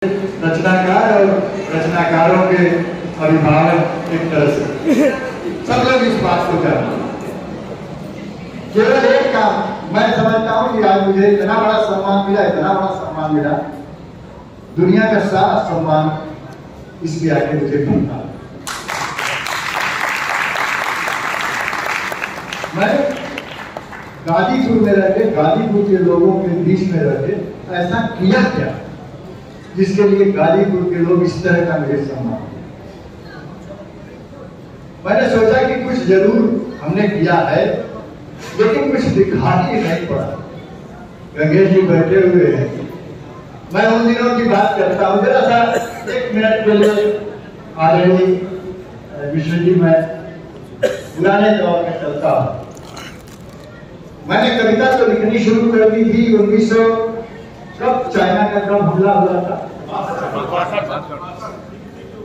रचनाकार और रचनाकारों के अभिभावक एक तरह से सब लोग इस बात को जानते हैं। केवल एक काम मैं समझता हूँ कि आज मुझे इतना बड़ा सम्मान मिला, इतना बड़ा सम्मान मिला, दुनिया का सारा सम्मान इसके आगे मुझे मिलता। मैं गाजीपुर में रहकर गाजीपुर के लोगों के बीच में रहकर ऐसा किया क्या जिसके लिए गाजीपुर के लोग इस तरह का मुझे सम्मान। मैंने सोचा कि कुछ जरूर हमने किया है, लेकिन कुछ दिखाई नहीं पड़ा। गंगेश जी बैठे हुए हैं, मैं उन दिनों की बात करता हूँ जरा सा एक मिनट के लिए। आदरणीय विष्णु जी, मैं पुराने दौर में चलता हूँ। मैंने कविता तो लिखनी शुरू कर दी थी 1900 कब चाइना का कब हमला हुआ था,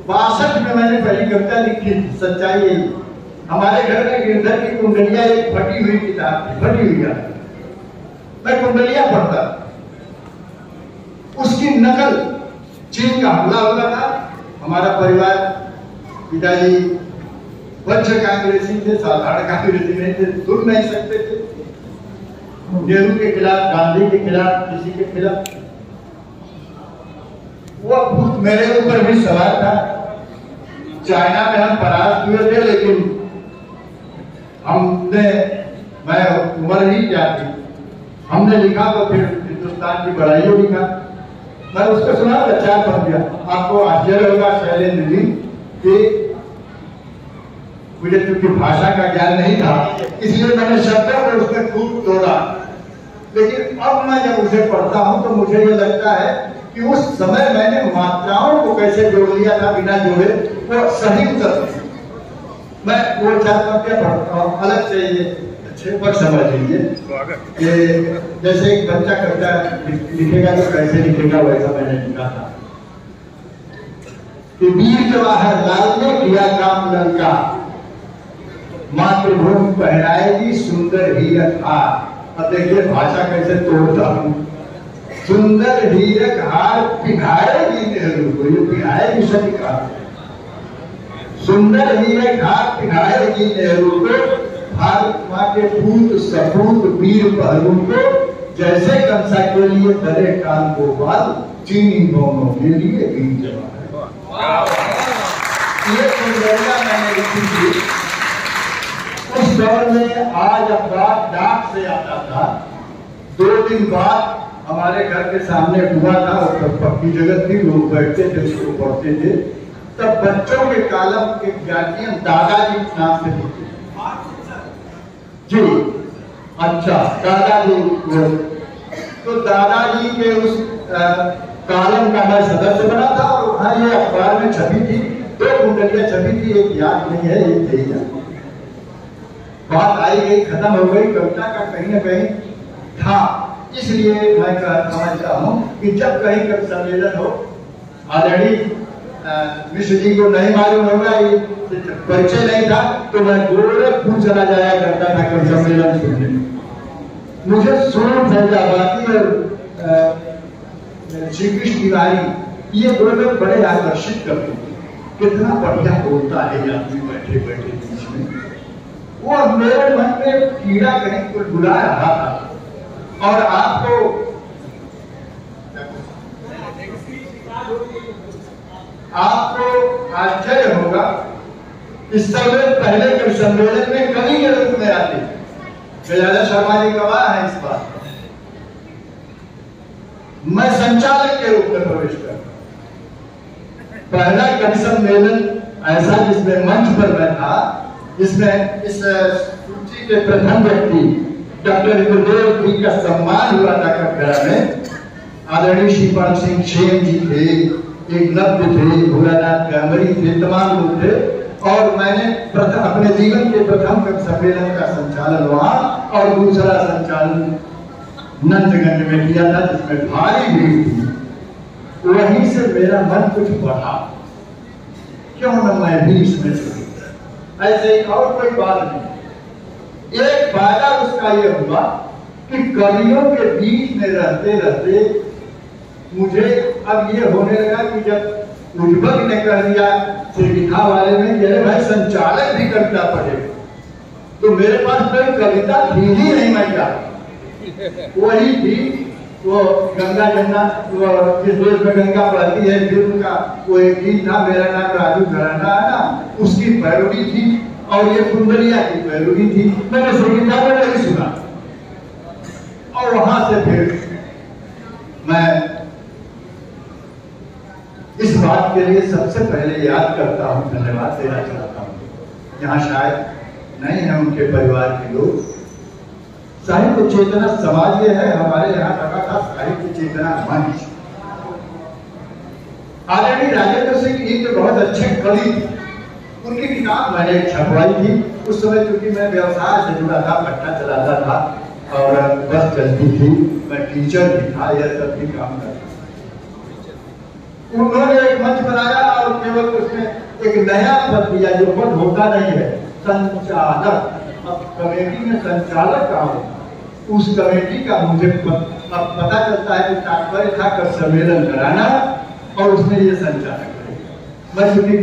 62 में मैंने पहली कविता लिखी थी। सच्चाई यही, हमारे घर में गिरधर की कुंडलियां एक फटी हुई किताब थी, फटी हुई है। मैं कुंडलियां पढ़ता, उसकी नकल चीन का हमला हुआ था। हमारा परिवार, पिताजी वंश कांग्रेसी थे, साधारण कांग्रेसी नहीं थे, सुन नहीं सकते थे। नेहरू के खिलाफ, गांधी के खिलाफ, किसी के खिलाफ। वो भूत मेरे ऊपर भी सवार था। चाइना में हम परास्त हुए थे, लेकिन हमने, मैं उम्र ही क्या थी, हमने लिखा तो फिर हिंदुस्तान की बड़ाइयों लिखा। मैं उसको सुना, अच्छा पढ़ दिया। आपको आश्चर्य होगा शैलेंद्र जी कि मुझे चूंकि भाषा का ज्ञान नहीं था, इसलिए मैंने शब्दों में उसमें खूब तोड़ा। लेकिन अब मैं जब उसे पढ़ता हूं तो मुझे ये लगता है कि उस समय मैंने मात्राओं को कैसे जोड़ लिया था बिना जोड़े, वो सही उत्तर। मैं वो चाहता हूँ क्या पढ़ता हूँ, अलग से ये अच्छे पर समझ लीजिए कि जैसे एक बच्चा कविता लिखेगा तो कैसे लिखेगा, वैसा मैंने लिखा था कि वीर जवाहरलाल ने किया काम लंका, मातृभूमि पहनाएगी सुंदर हीरक हार। अब देखिए भाषा कैसे तोड़ता हूं। सुंदर हीरक हार पिघाएगी नेहरू को, ये पिघाएगी सभी का। सुंदर हीरक हार पिघाएगी नेहरू को, भारत माँ के पूत सपूत वीर पहरू को, जैसे कंसा के लिए दरे कान गोपाल, चीनी दोनों के लिए वीर जवाहर। ये कुंडलियां मैंने लिखी थी उस दौर में। आज अखबार डाक से आता था, 2 दिन बाद हमारे घर के सामने हुआ था, और पक्की जगह थी, लोग बैठते थे, उसको पढ़ते थे। तब बच्चों के कालम के गार्जियन दादाजी नाम से लिखते जी। अच्छा, दादाजी, तो दादाजी के उस कालम का मैं सदस्य बना था, और वहां ये अखबार में छपी थी, 2 कुंडलियां छपी थी, एक याद नहीं है, एक यही याद। बात आई गई, खत्म हो गई, कविता का कहीं ना कहीं था। इसलिए मैं समझता हूँ कि जब कहीं कवि सम्मेलन हो, आदरणीय मिश्र जी को नहीं मालूम होगा, परिचय नहीं था, तो मैं गोरखपुर चला जाया करता था कवि सम्मेलन सुनने। मुझे सोनू फैजाबादी और श्री कृष्ण तिवारी, ये 2 लोग बड़े आकर्षित करते थे। कितना बढ़िया बोलता है आदमी बैठे बैठे बीच में। वो मेरे मन में कीड़ा कहीं कुछ बुला रहा था। और आपको आश्चर्य होगा, इस समय पहले के सम्मेलन में कवि के रूप में आते, गजानन शर्मा जी गवाह है इस बात। मैं संचालक के रूप में प्रवेश कर, पहला कवि सम्मेलन ऐसा जिसमें मंच पर मैं था, जिसमें इस सूची के प्रथम व्यक्ति डॉक्टर इंद्रदेव जी का सम्मान हुआ था कटघरा में। आदरणीय श्रीपाल सिंह सेन जी थे, एक नब्य थे, भोलानाथ गांगरी थे, तमाम लोग थे। और मैंने अपने जीवन के प्रथम सम्मेलन का संचालन वहां, और दूसरा संचालन नंदगंज में किया था, जिसमें भारी भीड़ थी। वहीं से मेरा मन कुछ बढ़ा, क्यों न मैं भी इसमें से। ऐसे ही और कोई बात नहीं। एक फायदा उसका यह हुआ कि कवियों के बीच में रहते रहते मुझे अब ये होने लगा कि जब उद्भव ने कह दिया लिखा वाले में कि भाई संचालक भी कविता पढ़ेगा, तो मेरे पास कोई कविता थी ही नहीं। मैं क्या वही थी वो गंगा जमुना, वो जिस देश में गंगा बहती है फिल्म का वो एक गीत था, मेरा नाम राजू घराना है ना, उसकी पैरोडी थी और ये कुंडलिया की पैरोडी थी। मैंने सुनी था, मैंने नहीं सुना। और वहां से फिर मैं इस बात के लिए सबसे पहले याद करता हूँ, धन्यवाद देना चाहता हूँ। यहाँ शायद नहीं है उनके परिवार के लोग। साहित्य चेतना समाज ये है, हमारे यहाँ लगा था साहित्य चेतना मंच। आदरणीय राजेंद्र सिंह जी तो बहुत अच्छे कवि, उनकी किताब मैंने छपवाई थी। उस समय चूंकि मैं व्यवसाय से जुड़ा था, भट्टा चलाता था और बस चलती थी, मैं टीचर भी था, यह सब भी काम करता। उन्होंने एक मंच बनाया और केवल उसमें एक नया पद दिया जो पद होता नहीं है, संचालक। अब कमेटी में संचालक का हो, उस कमेटी का मुझे अब पता चलता है कि तात्पर्य था कर सम्मेलन कराना और उसमें ये संचालक है। मैं चूंकि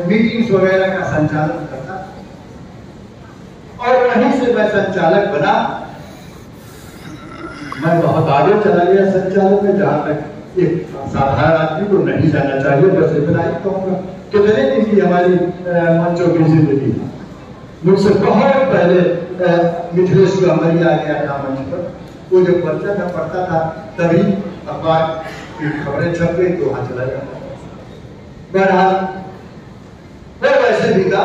मीटिंग्स वगैरह का संचालन करता और वहीं से मैं संचालक बना। मैं बहुत आगे चला गया संचालक में, जहाँ तक एक साधारण आदमी को नहीं जाना चाहिए। बस इतना ही कहूँगा। कितने दिन की हमारी मंचों की जिंदगी, मुझसे बहुत पहले मिथिलेश गंभरी आ गया था मंच पर। वो जब पर्चा में पढ़ता था तभी अखबार की खबरें छप गई तो वहां चला जाता। बहरहाल वो वैसे भी था,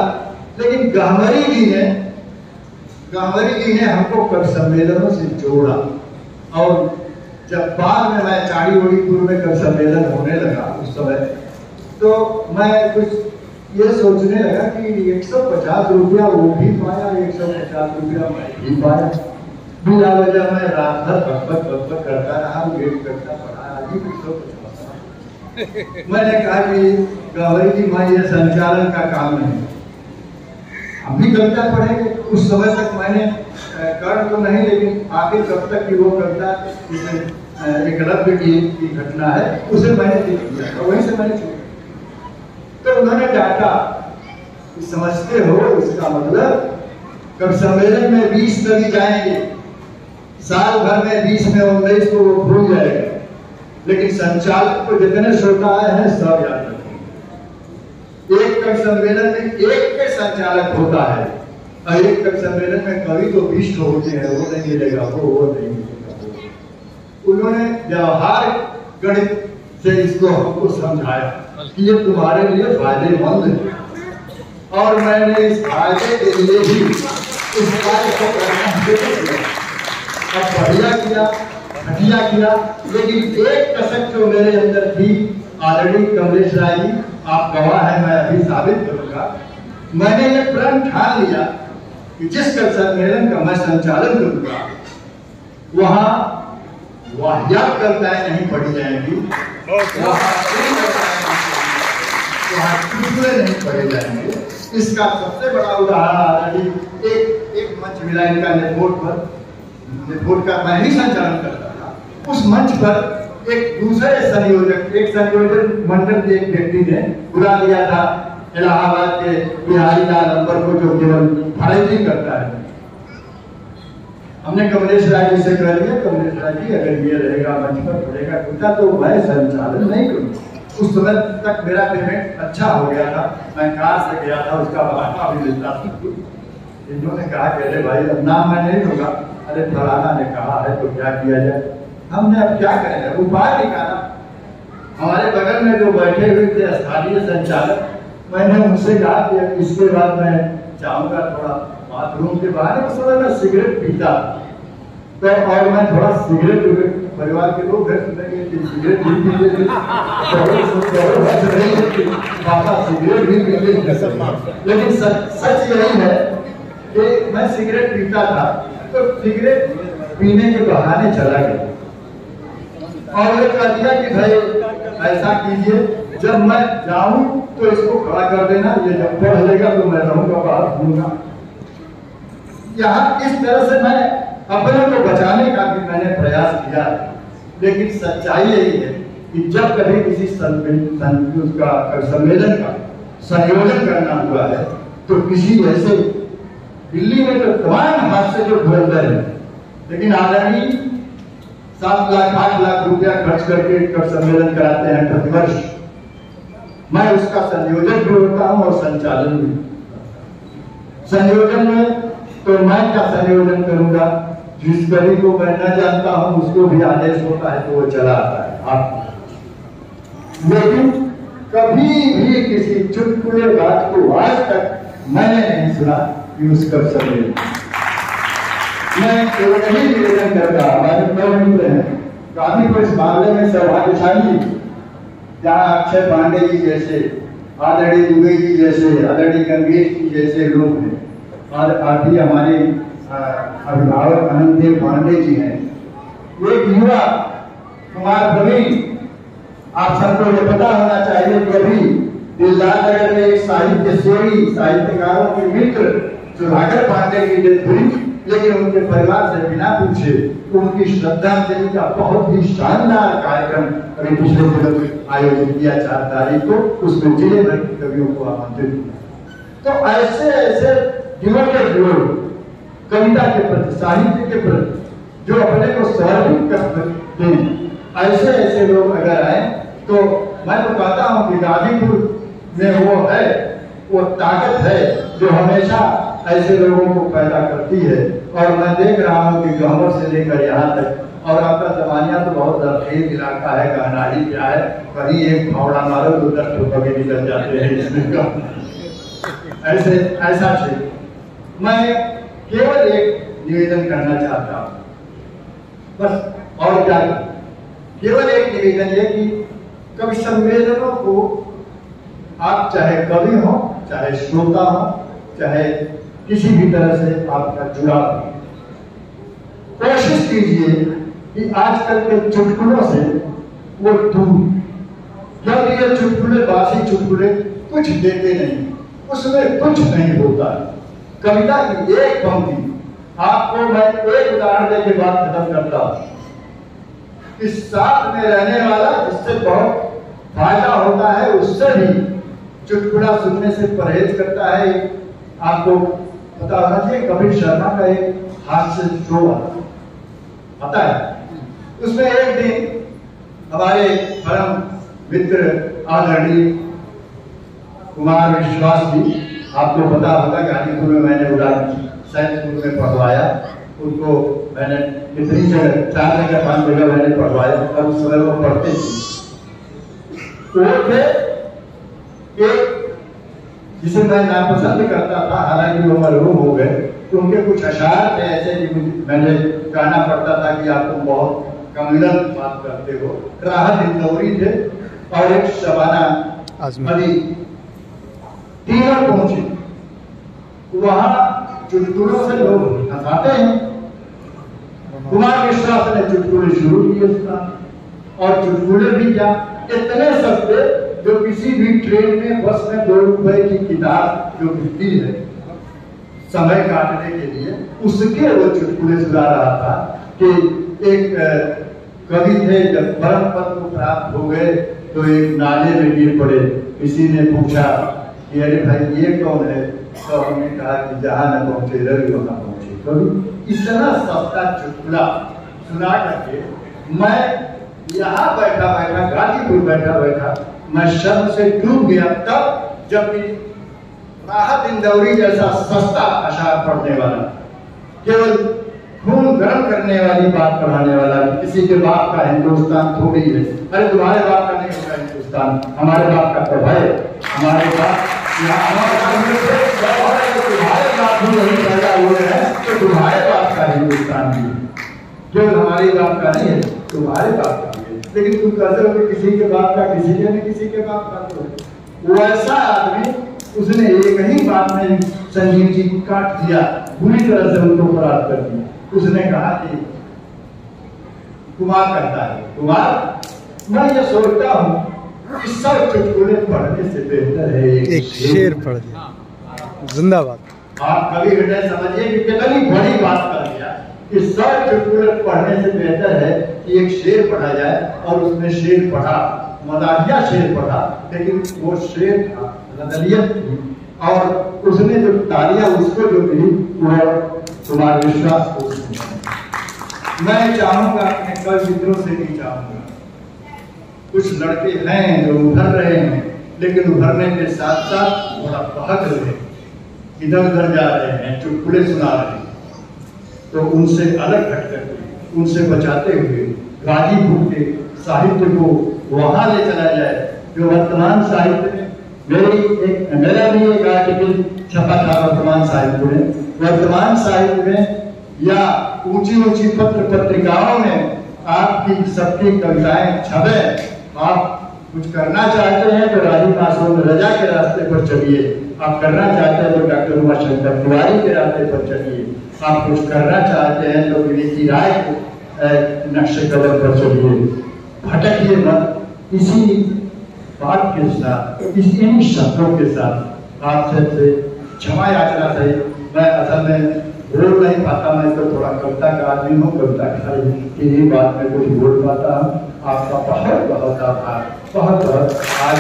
लेकिन गंभरी जी ने हमको कर सम्मेलनों से जोड़ा। और जब बाद में मैं चाड़ी उड़ीपुर में कर सम्मेलन होने लगा उस समय, तो मैं कुछ ये सोचने लगा कि 150 रुपया वो भी पाया, 150 रुपया मैं भी पाया। बिना वजह मैं रात भर बक करता रहा, वेट करता पड़ा। आज 150 मैंने कहा कि गंभरी जी मैं ये संचालन का काम नहीं, हम भी कविता पढ़ेंगे। उस समय तक मैंने कर तो नहीं, लेकिन आखिर कब तक की वो कविता एकलव्य की घटना है उसे मैंने लिख दिया और वहीं से मैंने छूट। तो उन्होंने डांटा कि समझते हो इसका मतलब कब सम्मेलन में 20 कवि जाएंगे, साल भर में 20 में 19 को वो भूल जाएगा, लेकिन संचालक को जितने श्रोता आए हैं सब याद रखेंगे। एक कवि सम्मेलन में एक के संचालक होता है और एक कवि सम्मेलन में कवि तो 20 होते हैं, वो नहीं मिलेगा, वो नहीं मिलेगा। उन्होंने व्यवहार गणित से इसको हमको समझाया कि ये तुम्हारे लिए फायदेमंद है और मैंने इस फायदे के लिए ही इस कार्य को करना अब बढ़िया किया, घटिया किया। लेकिन एक कसक जो मेरे अंदर थी, आदरणीय कमलेश राय जी आप गवाह हैं, मैं अभी साबित करूंगा। मैंने ये प्रण ठान लिया कि जिस कर सम्मेलन का मैं संचालन करूंगा वहां वाहियात कविताएं नहीं पढ़ी जाएंगी, वहाँ चुटकुले नहीं पढ़े जाएंगे। इसका सबसे बड़ा उदाहरण एक मंच मिला इनका नेपोर्ट का मैं ही संचालन करता था। उस मंच पर एक दूसरे संयोजक मंडल के एक व्यक्ति ने बुला लिया था इलाहाबाद के बिहारी लाल अंबर को, जो केवल फराइजी करता है। हमने कमलेश राय जी से कह दिया, कमलेश राय जी अगर ये रहेगा मंच पर पड़ेगा कुत्ता तो मैं संचालन नहीं करूँगा। उस समय तक मेरा पेमेंट अच्छा हो गया था, मैं कार से गया था, उसका बहाना भी मिलता था। इन्होंने कहा कि अरे भाई अब नाम मैं नहीं लूंगा, अरे फलाना ने कहा है तो क्या किया जाए। हमने अब क्या करें, उपाय निकाला। हमारे बगल में जो बैठे हुए थे स्थानीय संचालक, मैंने उनसे कहा कि इसके बाद मैं जाऊंगा थोड़ा बाथरूम के बाहर। उस समय मैं सिगरेट पीता तो, और मैं थोड़ा सिगरेट परिवार के लोग घर सिगरेट भी पीते थे, पापा सिगरेट भी पीते थे। लेकिन सच यही है कि मैं सिगरेट पीता था, तो सिगरेट पीने के बहाने चला गया और ये कह दिया कि भाई ऐसा कीजिए, जब मैं जाऊं तो इसको खड़ा कर देना, ये जब पढ़ लेगा तो मैं रहूंगा बाहर घूमूंगा। यहाँ इस तरह से मैं अपने को बचाने का भी मैंने प्रयास किया, लेकिन सच्चाई यही है कि जब कभी किसी सम्मेलन का संयोजन करना हुआ है तो किसी ऐसे दिल्ली में तो तमाम हादसे जो घुलते हैं, लेकिन आदरणीय 7 लाख 8 लाख रुपया खर्च करके कर सम्मेलन कराते हैं प्रतिवर्ष। मैं उसका संयोजक भी होता हूं और संचालन भी। संयोजन में तो मैं क्या संयोजन करूंगा, जिस कवि को मैं न जानता हूं उसको भी आदेश होता है तो वो चला आता है आप। लेकिन कभी भी किसी चुटकुले बात को आज तक मैंने नहीं सुना कि उसका सम्मेलन। मैं केवल यही निवेदन करता, हमारे मित्र हैं काफी को इस मामले में सौभाग्यशाली, जहाँ अक्षय पांडे जी जैसे, आदरणीय दुबे जी जैसे, आदरणीय गंगेश जी जैसे लोग हैं, और अभी हमारे अभिभावक अनंत पांडे जी हैं। एक युवा कुमार प्रवीण, आप सबको ये पता होना चाहिए कि अभी दिलदार नगर में एक साहित्य सेवी, साहित्यकारों के मित्र सुधाकर पांडे की डेथ हुई, लेकिन उनके परिवार से बिना पूछे उनकी श्रद्धांजलि का बहुत ही शानदार कार्यक्रम अभी पिछले दिनों आयोजित किया 4 तारीख को। उसमें जिले भर के कवियों को आमंत्रित किया। तो ऐसे ऐसे डिवोटेड लोग कविता के प्रति, साहित्य के प्रति, जो अपने को समर्पित करते हैं, ऐसे ऐसे लोग अगर आए तो मैं तो कहता हूं कि गाजीपुर में वो है, वो ताकत है जो हमेशा ऐसे लोगों को पैदा करती है। और मैं देख रहा हूं कि गहमर से लेकर यहाँ तक, और आपका जमानिया तो बहुत जरखेज इलाका है, गहनारी क्या है, कहीं एक फावड़ा मारो तो 10 रुपये निकल जाते हैं इसमें ऐसे ऐसा है। मैं केवल एक निवेदन करना चाहता हूं, बस, और क्या, केवल एक निवेदन ये कि कवि सम्मेलनों को आप चाहे कवि हो, चाहे श्रोता हो, चाहे किसी भी तरह से आपका जुड़ाव हो, कोशिश कीजिए कि आजकल के चुटकुलों से वो दूर, क्योंकि ये चुटकुले, बासी चुटकुले कुछ देते नहीं, उसमें कुछ नहीं होता। कविता की एक पंक्ति, आपको मैं एक उदाहरण देके बात खत्म करता हूं। इस साथ में रहने वाला जिससे बहुत फायदा होता है, उससे भी चुटकुला सुनने से परहेज करता है। आपको पता होना चाहिए, कपिल शर्मा का एक हास्य शो आता है, उसमें एक दिन हमारे परम मित्र आदरणीय कुमार विश्वास जी, आपको पता होगा गाजीपुर में मैंने साइंस स्कूल में पढ़वाया, उनको मैंने कितनी जगह, 4 जगह 5 जगह मैंने पढ़वाया, और उस समय वो पढ़ते थे। वो थे एक जिसे मैं नापसंद करता था, हालांकि वो मरहूम हो गए, तो उनके कुछ अशार थे ऐसे कि मैंने कहना पड़ता था कि आप तुम बहुत कमलत बात करते हो। राहत इंदौरी थे और एक शबाना अली, तीनों पहुंचे वहां। चुटकुलों से लोग हंसाते हैं, कुमार विश्वास ने चुटकुले शुरू किए उसका, और चुटकुले भी क्या, इतने सस्ते जो किसी भी ट्रेन में, बस में 2 रुपए की किताब जो मिलती है समय काटने के लिए, उसके वो चुटकुले सुना रहा था कि एक कवि थे, जब परम पद को प्राप्त हो गए तो एक नाले में गिर पड़े। किसी ने पूछा कि अरे भाई ये कौन है, तो हमने कहा कि जहां न पहुंचे रवि वहां पहुंचे। कवि इतना सस्ता चुटकुला सुना करके मैं यहाँ बैठा बैठा, गाजीपुर बैठा बैठा, मैं शर्म से डूब गया। तब जब राहत इंदौरी जैसा सस्ता अशार पढ़ने वाला, केवल खून गर्म करने वाली बात पढ़ाने वाला, किसी के बाप का हिंदुस्तान थोड़ी है, अरे तुम्हारे बाप का नहीं होगा हिंदुस्तान, हमारे बाप का तो है, हमारे बाप तुम्हारे बाप भी नहीं पैदा हुए हैं, तो तुम्हारे बाप का हिंदुस्तान भी केवल हमारे बाप का नहीं है, तुम्हारे बाप का भी है। लेकिन तुम कहते हो कि किसी के बाप का, किसी के नहीं, किसी के बाप का तो है। वो ऐसा आदमी, उसने एक ही बात में संजीव जी को काट दिया, बुरी तरह से उनको फरार कर दिया। उसने कहा कि कुमार कहता है, कुमार मैं ये सोचता हूँ कि सब चुटकुले पढ़ने से बेहतर है एक शेर पढ़ दिया। जिंदाबाद। आप कभी हृदय समझिए कि कितनी बड़ी बात कर दिया कि 100 चुटकुले पढ़ने से बेहतर है कि एक शेर पढ़ा जाए और उसमें शेर पढ़ा, मदाहिया शेर पढ़ा, लेकिन वो शेर था, रदलियत थी, और उसने जो तालियां उसको जो दी वो तुम्हारे विश्वास को। मैं चाहूंगा अपने कल मित्रों से भी चाहूंगा, कुछ लड़के हैं जो उभर रहे हैं, लेकिन उभरने के साथ साथ थोड़ा बहक रहे हैं, इधर उधर जा रहे हैं, चुटकुले सुना रहे हैं, तो उनसे अलग हट करके, उनसे बचाते हुए गाजीपुर के साहित्य को वहां ले चला जाए जो वर्तमान साहित्य में मेरा भी एक आर्टिकल छपा था वर्तमान साहित्य में, वर्तमान साहित्य में या ऊंची ऊंची पत्र पत्रिकाओं में आपकी सबकी कविताएं छपे। आप कुछ करना चाहते हैं तो राही मासूम रजा के रास्ते पर चलिए, आप करना चाहते हैं तो डॉक्टर उमाशंकर तिवारी के रास्ते पर चलिए, आप कुछ करना चाहते हैं तो विनीति राय के नक्शे कदम पर चलिए, भटकिए मत। इसी बात के साथ, इन्हीं शब्दों के साथ आप सबसे क्षमा याचना है। मैं असल में बोल नहीं पाता, मैं तो थोड़ा कविता का आदमी हूँ, कविता की ही बात में कुछ बोल पाता हूँ। आपका बहुत बहुत आभार, बहुत बहुत। आज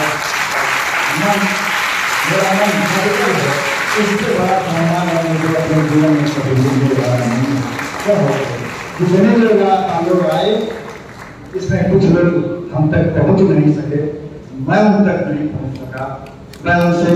मेरा मन है, इससे बड़ा सम्मान और मुझे अपने जीवन में कभी मिलने वाला नहीं है। जितने लोग हम लोग आए, इसमें कुछ लोग हम तक पहुँच नहीं सके, मैं उन तक नहीं पहुँच सका। मैं उनसे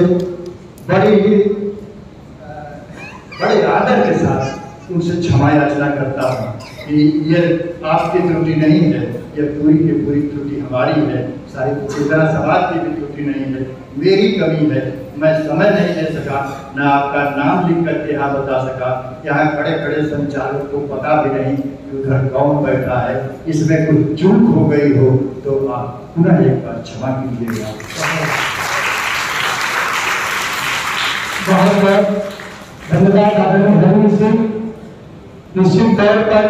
बड़े आदर के साथ उनसे क्षमा याचना करता हूँ कि ये आपकी त्रुटि नहीं है, ये पूरी की पूरी त्रुटि हमारी है, साहित्य की तरह समाज की भी त्रुटि नहीं है, मेरी कमी है। मैं समय नहीं दे सका, न आपका नाम लिख करके यहाँ बता सका। यहाँ खड़े खड़े संचालक को पता भी नहीं कि उधर कौन बैठा है। इसमें कुछ चूक हो गई हो तो आप पुनः एक बार क्षमा कीजिएगा। बहुत बहुत धन्यवाद आदरणीय सिंह। निश्चित तौर पर